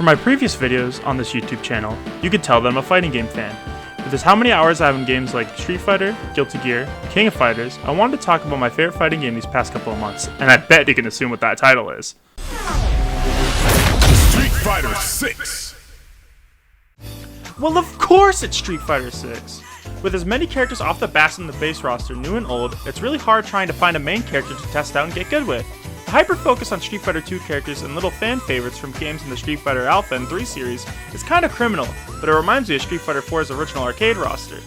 From my previous videos on this YouTube channel, you can tell that I'm a fighting game fan. With this how many hours I have in games like Street Fighter, Guilty Gear, King of Fighters, I wanted to talk about my favorite fighting game these past couple of months, and I bet you can assume what that title is. Street Fighter 6. Well, of course it's Street Fighter 6! With as many characters off the bat in the base roster, new and old, it's really hard trying to find a main character to test out and get good with. The hyper-focus on Street Fighter 2 characters and little fan favorites from games in the Street Fighter Alpha and 3 series is kinda criminal, but it reminds me of Street Fighter 4's original arcade roster.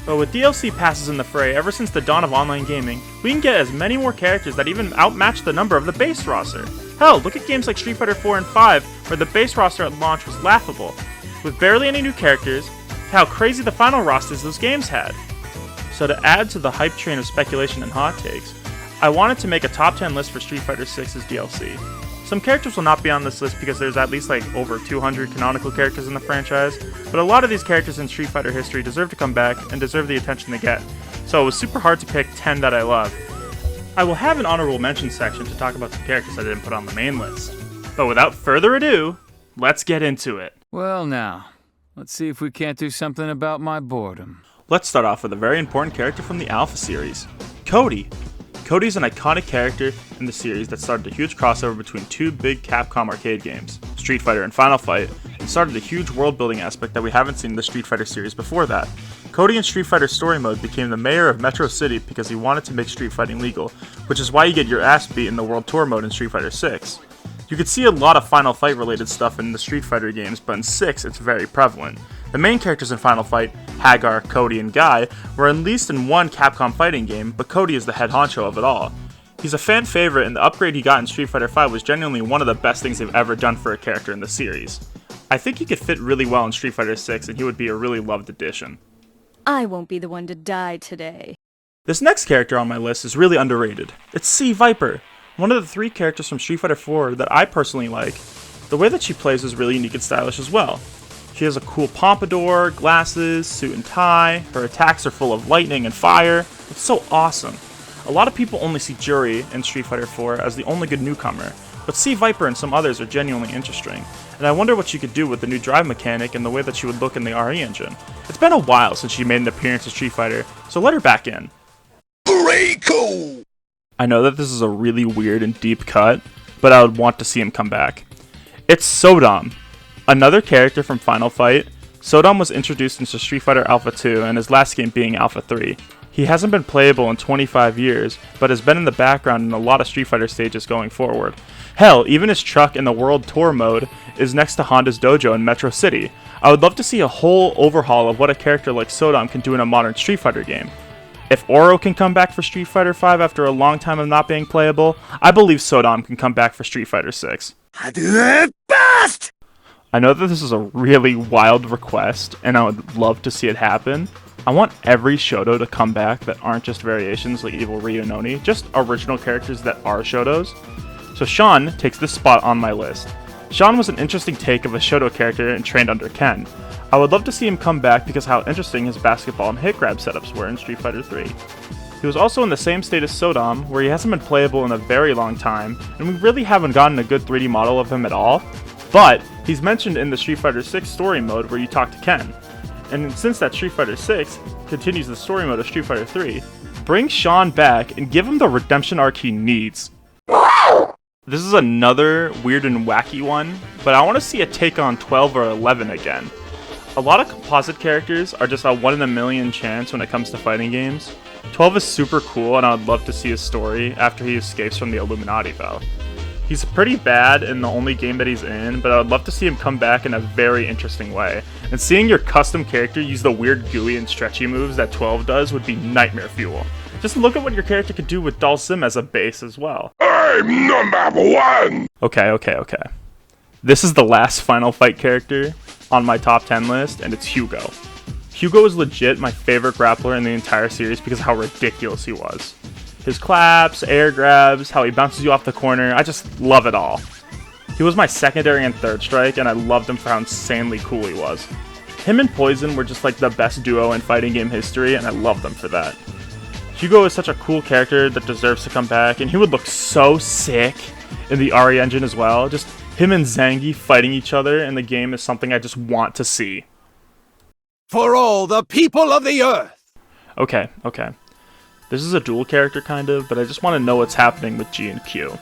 But with DLC passes in the fray ever since the dawn of online gaming, we can get as many more characters that even outmatch the number of the base roster. Hell, look at games like Street Fighter 4 and 5, where the base roster at launch was laughable. With barely any new characters, how crazy the final rosters those games had. So to add to the hype train of speculation and hot takes, I wanted to make a top 10 list for Street Fighter 6's DLC. Some characters will not be on this list because there's at least like over 200 canonical characters in the franchise, but a lot of these characters in Street Fighter history deserve to come back and deserve the attention they get, so it was super hard to pick 10 that I love. I will have an honorable mention section to talk about some characters I didn't put on the main list. But without further ado, let's get into it. Well now, let's see if we can't do something about my boredom. Let's start off with a very important character from the Alpha series, Cody. Cody's an iconic character in the series that started a huge crossover between two big Capcom arcade games, Street Fighter and Final Fight, and started a huge world-building aspect that we haven't seen in the Street Fighter series before that. Cody in Street Fighter Story Mode became the mayor of Metro City because he wanted to make street fighting legal, which is why you get your ass beat in the World Tour Mode in Street Fighter 6. You could see a lot of Final Fight related stuff in the Street Fighter games, but in 6 it's very prevalent. The main characters in Final Fight, Hagar, Cody, and Guy, were at least in one Capcom fighting game, but Cody is the head honcho of it all. He's a fan favorite, and the upgrade he got in Street Fighter V was genuinely one of the best things they've ever done for a character in the series. I think he could fit really well in Street Fighter 6, and he would be a really loved addition. I won't be the one to die today. This next character on my list is really underrated. It's C. Viper, one of the 3 characters from Street Fighter 4 that I personally like. The way that she plays is really unique and stylish as well. She has a cool pompadour, glasses, suit and tie, her attacks are full of lightning and fire. It's so awesome. A lot of people only see Jury in Street Fighter 4 as the only good newcomer, but C. Viper and some others are genuinely interesting, and I wonder what she could do with the new drive mechanic and the way that she would look in the RE engine. It's been a while since she made an appearance in Street Fighter, so let her back in. Breako! I know that this is a really weird and deep cut, but I would want to see him come back. It's Sodom. Another character from Final Fight, Sodom was introduced into Street Fighter Alpha 2 and his last game being Alpha 3. He hasn't been playable in 25 years, but has been in the background in a lot of Street Fighter stages going forward. Hell, even his truck in the World Tour mode is next to Honda's dojo in Metro City. I would love to see a whole overhaul of what a character like Sodom can do in a modern Street Fighter game. If Oro can come back for Street Fighter 5 after a long time of not being playable, I believe Sodom can come back for Street Fighter 6. I know that this is a really wild request, and I would love to see it happen. I want every Shoto to come back that aren't just variations like Evil Ryu and Noni, just original characters that are Shotos. So Sean takes this spot on my list. Sean was an interesting take of a Shoto character and trained under Ken. I would love to see him come back because how interesting his basketball and hit grab setups were in Street Fighter 3. He was also in the same state as Sodom, where he hasn't been playable in a very long time, and we really haven't gotten a good 3D model of him at all. But he's mentioned in the Street Fighter 6 story mode where you talk to Ken. And since that Street Fighter 6 continues the story mode of Street Fighter 3, bring Sean back and give him the redemption arc he needs. This is another weird and wacky one, but I want to see a take on 12 or 11 again. A lot of composite characters are just a 1 in a million chance when it comes to fighting games. 12 is super cool, and I would love to see his story after he escapes from the Illuminati though. He's pretty bad in the only game that he's in, but I would love to see him come back in a very interesting way. And seeing your custom character use the weird gooey and stretchy moves that 12 does would be nightmare fuel. Just look at what your character could do with Dalsim as a base as well. I'm number 1! Okay. This is the last Final Fight character on my top 10 list, and it's Hugo. Hugo is legit my favorite grappler in the entire series because of how ridiculous he was. His claps, air grabs, how he bounces you off the corner, I just love it all. He was my secondary and third strike, and I loved him for how insanely cool he was. Him and Poison were just like the best duo in fighting game history, and I love them for that. Hugo is such a cool character that deserves to come back, and he would look so sick in the RE engine as well. Just Him and Zangief fighting each other in the game is something I just want to see. For all the people of the earth! Okay. This is a dual character kind of, but I just want to know what's happening with G and Q.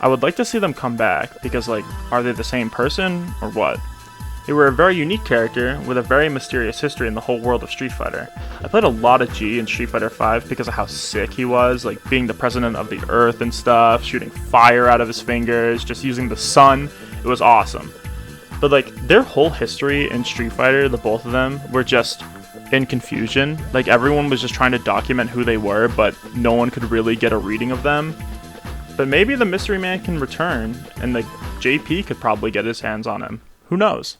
I would like to see them come back, because like, are they the same person, or what? They were a very unique character, with a very mysterious history in the whole world of Street Fighter. I played a lot of G in Street Fighter V because of how sick he was, like being the president of the earth and stuff, shooting fire out of his fingers, just using the sun. It was awesome. But like, their whole history in Street Fighter, the both of them, were just in confusion. Like, everyone was just trying to document who they were, but no one could really get a reading of them. But maybe the Mystery Man can return, and like, JP could probably get his hands on him. Who knows?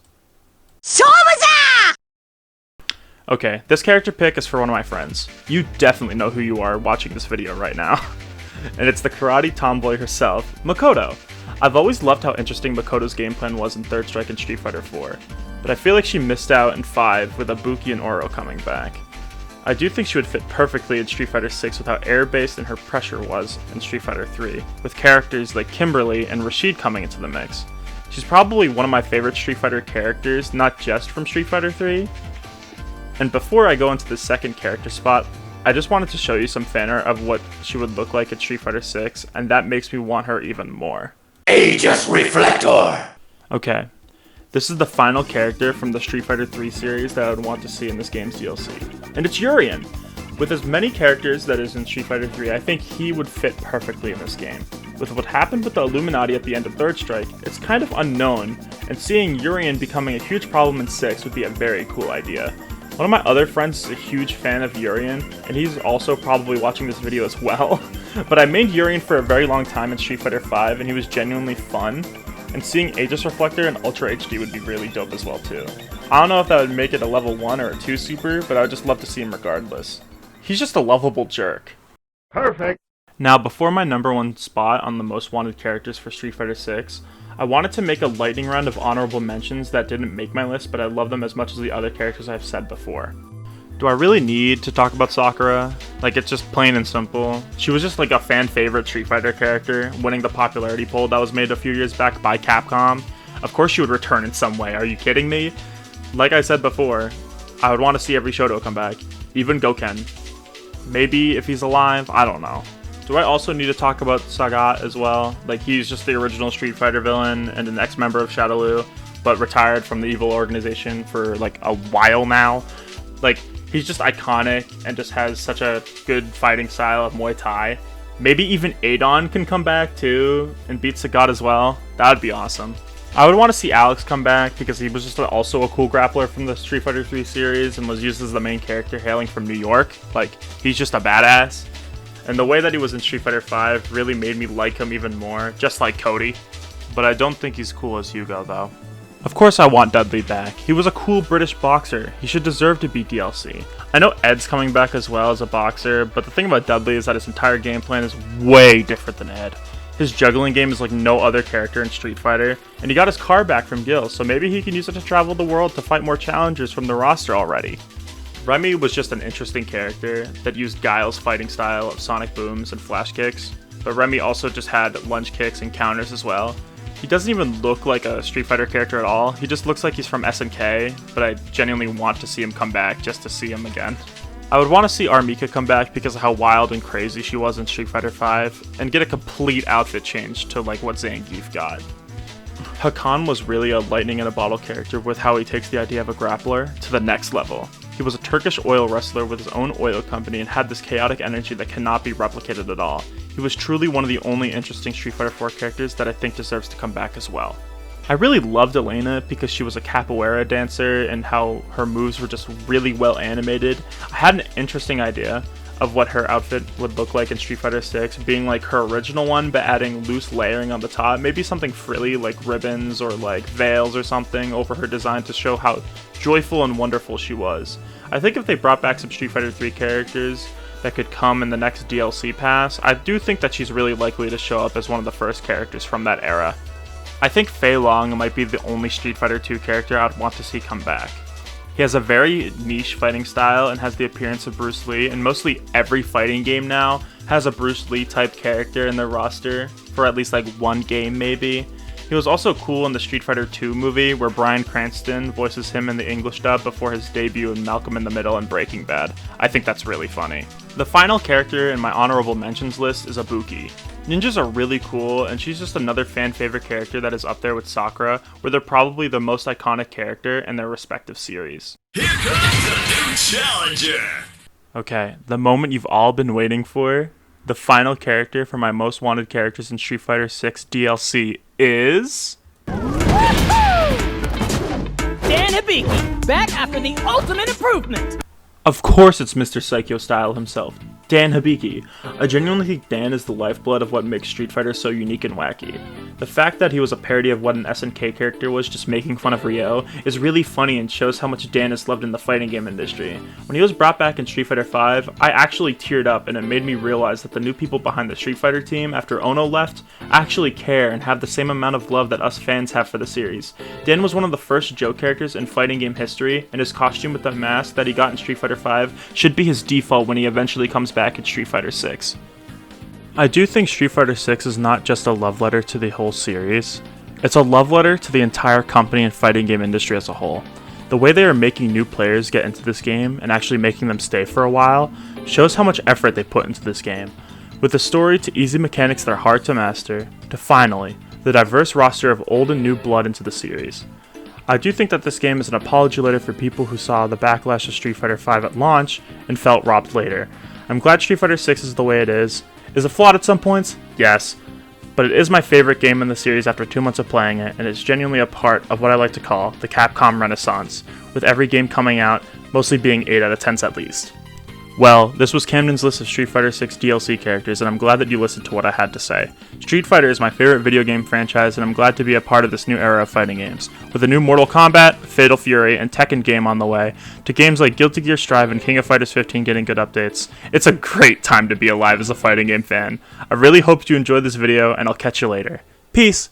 Okay, this character pick is for one of my friends. You definitely know who you are watching this video right now. And it's the karate tomboy herself, Makoto. I've always loved how interesting Makoto's game plan was in Third Strike and Street Fighter 4, but I feel like she missed out in 5 with Ibuki and Oro coming back. I do think she would fit perfectly in Street Fighter 6 with how air-based and her pressure was in Street Fighter 3, with characters like Kimberly and Rashid coming into the mix. She's probably one of my favorite Street Fighter characters, not just from Street Fighter 3. And before I go into the second character spot, I just wanted to show you some fan art of what she would look like in Street Fighter 6, and that makes me want her even more. Aegis Reflector! Okay, this is the final character from the Street Fighter 3 series that I would want to see in this game's DLC, and it's Urien! With as many characters that is in Street Fighter 3, I think he would fit perfectly in this game. With what happened with the Illuminati at the end of Third Strike, it's kind of unknown, and seeing Urien becoming a huge problem in 6 would be a very cool idea. One of my other friends is a huge fan of Urien, and he's also probably watching this video as well. But I mained Urien for a very long time in Street Fighter 5, and he was genuinely fun. And seeing Aegis Reflector in Ultra HD would be really dope as well too. I don't know if that would make it a level 1 or a 2 super, but I would just love to see him regardless. He's just a lovable jerk. Perfect! Now, before my number 1 spot on the most wanted characters for Street Fighter 6, I wanted to make a lightning round of honorable mentions that didn't make my list, but I love them as much as the other characters I've said before. Do I really need to talk about Sakura? Like, it's just plain and simple. She was just like a fan favorite Street Fighter character, winning the popularity poll that was made a few years back by Capcom. Of course she would return in some way, are you kidding me? Like I said before, I would want to see every Shoto come back, even Goken. Maybe if he's alive, I don't know. Do I also need to talk about Sagat as well? Like, he's just the original Street Fighter villain and an ex-member of Shadowloo, but retired from the evil organization for like a while now. Like, he's just iconic and just has such a good fighting style of Muay Thai. Maybe even Adon can come back too and beat Sagat as well. That would be awesome. I would want to see Alex come back because he was just also a cool grappler from the Street Fighter 3 series and was used as the main character hailing from New York. Like, he's just a badass. And the way that he was in Street Fighter 5 really made me like him even more, just like Cody. But I don't think he's cool as Hugo though. Of course I want Dudley back. He was a cool British boxer. He should deserve to be DLC. I know Ed's coming back as well as a boxer, but the thing about Dudley is that his entire game plan is way different than Ed. His juggling game is like no other character in Street Fighter, and he got his car back from Gil, so maybe he can use it to travel the world to fight more challengers from the roster already. Remy was just an interesting character that used Guile's fighting style of sonic booms and flash kicks, but Remy also just had lunge kicks and counters as well. He doesn't even look like a Street Fighter character at all, he just looks like he's from SNK, but I genuinely want to see him come back just to see him again. I would want to see Armika come back because of how wild and crazy she was in Street Fighter V, and get a complete outfit change to like what Zangief got. Hakan was really a lightning in a bottle character with how he takes the idea of a grappler to the next level. He was a Turkish oil wrestler with his own oil company and had this chaotic energy that cannot be replicated at all. He was truly one of the only interesting Street Fighter 4 characters that I think deserves to come back as well. I really loved Elena because she was a capoeira dancer and how her moves were just really well animated. I had an interesting idea of what her outfit would look like in Street Fighter 6, being like her original one but adding loose layering on the top, maybe something frilly like ribbons or like veils or something over her design to show how joyful and wonderful she was. I think if they brought back some Street Fighter 3 characters that could come in the next DLC pass, I do think that she's really likely to show up as one of the first characters from that era. I think Fei Long might be the only Street Fighter 2 character I'd want to see come back. He has a very niche fighting style and has the appearance of Bruce Lee, and mostly every fighting game now has a Bruce Lee type character in their roster, for at least like one game maybe. He was also cool in the Street Fighter 2 movie, where Bryan Cranston voices him in the English dub before his debut in Malcolm in the Middle and Breaking Bad. I think that's really funny. The final character in my honorable mentions list is Ibuki. Ninjas are really cool, and she's just another fan favorite character that is up there with Sakura, where they're probably the most iconic character in their respective series. Here comes a new challenger! Okay, the moment you've all been waiting for. The final character for my most wanted characters in Street Fighter 6 DLC is... Dan Hibiki, back after the ultimate improvement! Of course it's Mr. Psycho Style himself, Dan Hibiki. I genuinely think Dan is the lifeblood of what makes Street Fighter so unique and wacky. The fact that he was a parody of what an SNK character was, just making fun of Ryo, is really funny and shows how much Dan is loved in the fighting game industry. When he was brought back in Street Fighter V, I actually teared up, and it made me realize that the new people behind the Street Fighter team after Ono left actually care and have the same amount of love that us fans have for the series. Dan was one of the first joke characters in fighting game history, and his costume with the mask that he got in Street Fighter V should be his default when he eventually comes back in Street Fighter 6. I do think Street Fighter 6 is not just a love letter to the whole series, it's a love letter to the entire company and fighting game industry as a whole. The way they are making new players get into this game and actually making them stay for a while shows how much effort they put into this game. With the story to easy mechanics that are hard to master, to finally, the diverse roster of old and new blood into the series. I do think that this game is an apology letter for people who saw the backlash of Street Fighter V at launch and felt robbed later. I'm glad Street Fighter 6 is the way it is. Is it flawed at some points? Yes. But it is my favorite game in the series after 2 months of playing it, and it's genuinely a part of what I like to call the Capcom Renaissance, with every game coming out mostly being 8 out of 10s at least. Well, this was Camden's list of Street Fighter 6 DLC characters, and I'm glad that you listened to what I had to say. Street Fighter is my favorite video game franchise, and I'm glad to be a part of this new era of fighting games. With a new Mortal Kombat, Fatal Fury, and Tekken game on the way, to games like Guilty Gear Strive and King of Fighters 15 getting good updates, it's a great time to be alive as a fighting game fan. I really hope you enjoyed this video, and I'll catch you later. Peace!